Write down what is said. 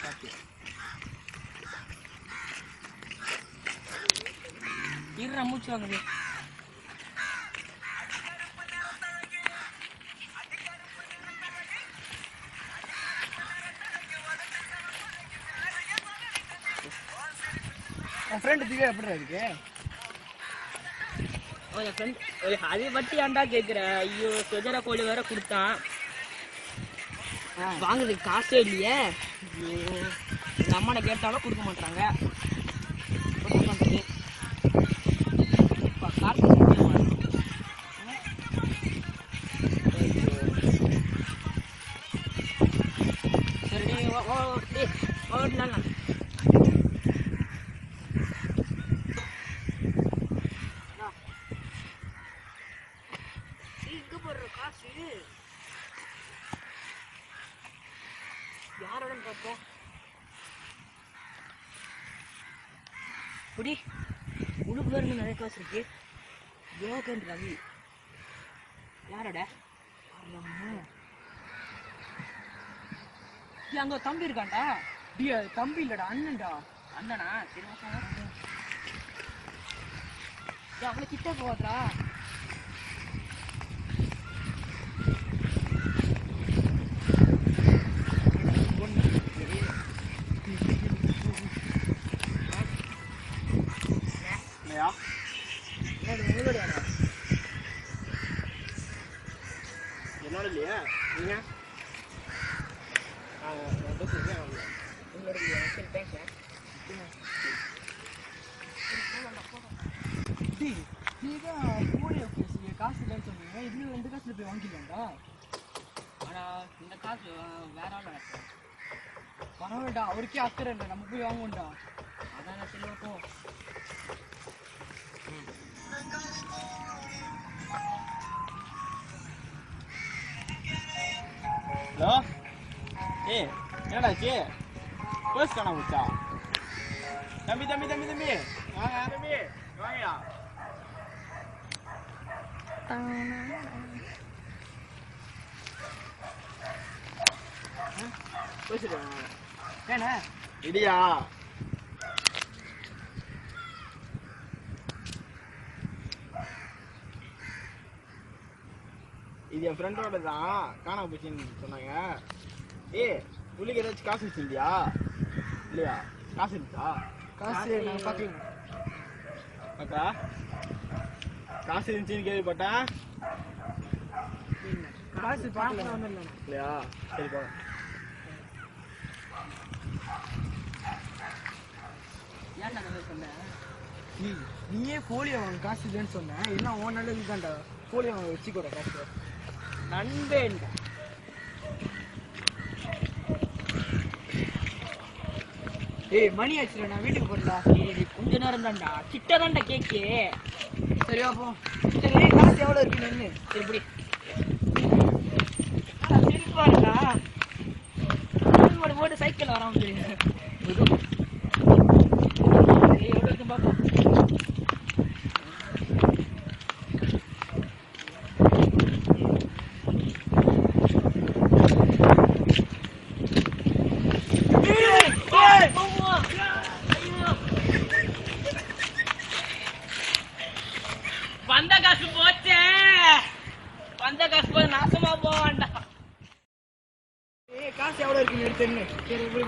பார்த்து இருற மூச்சு வாங்குது. என் ஃப்ரெண்டு திவ்யா எப்படி இருக்கு? என் ஃப்ரெண்ட் அதை பற்றி ஏன்டா கேட்குற? ஐயோ சொஜர கோழி வேற கொடுத்தான், வாங்குறதுக்கு காசே இல்லையே. எங்கள் அம்மா கேட்டாலும் கொடுக்க மாட்டாங்க. காசு சரி ஓடலாங்க. இங்க போடுற காசு யாரோட பார்ப்போம். புடி உனக்கு வேறு நிறைய காசு இருக்கு. யோகன் ரவி யாரோட? அங்க தம்பி இருக்கான்டா. தம்பி இல்லடா, அண்ணன்டா. அண்ணனா? சரி அவளை கிட்ட போவாதா? என்னோட இல்லையா நீங்க? நீதான் கோழியை காசு இல்லைன்னு சொன்னீங்க. இதுல 2 காசுல போய் வாங்கிக்கலாம்டா. ஆனா இந்த காசு வேற ஆள் பரவாயில்லடா, அவருக்கே அக்கறை இல்லை, நம்ம போய் வாங்குவோம்டா. அதான் செல்வாப்போ. ஹலோ, என்னடாச்சு? பர்ஸ் காணாம போச்சா? தம்பி தம்பி தம்பி தம்பி வாங்க தம்பி, வாங்கயா. ஏண்ணா இடியா? இது என் ஃப்ரெண்டோட தான், காணாம போச்சுன்னு சொன்னாங்க. புள்ளிக்கு ஏதாச்சும் காசு வச்சிருந்தியா? இல்லையா? காசு இருந்துச்சா? காசு நான் பார்க்கல அக்கா, காசு இருந்துச்சுன்னு கேள்விப்பட்டேன். காசு பார்க்கல இல்லையா? சரிப்பா. ஏன்டா அந்த மாதிரி சொன்னேன்? நீயே கோழியை வாங்க காசு இல்லைன்னு சொன்னேன். எல்லாம் உன் நல்லது தான்டா. கோழியை வாங்க வச்சுக்கூட காசு நண்பேன். மணி ஆச்சுடா, நான் வீட்டுக்கு போடலா. கொஞ்ச நேரம் தான்டா, கிட்டதான்டா கேக்கு. சரியா போ. சரி காசு எவ்வளோ இருக்கு நின்று? எப்படி சிரிப்பாருடா, போட்டு சைக்கிள் வராம தெரியும். எவ்வளோ இருக்கு பார்ப்போம். வந்த காசு போச்சே, வந்த காசு போய் நாசமா போவான்டா. காசு எவ்வளோ இருக்குன்னு எடுத்துன்னு. சரி இப்படி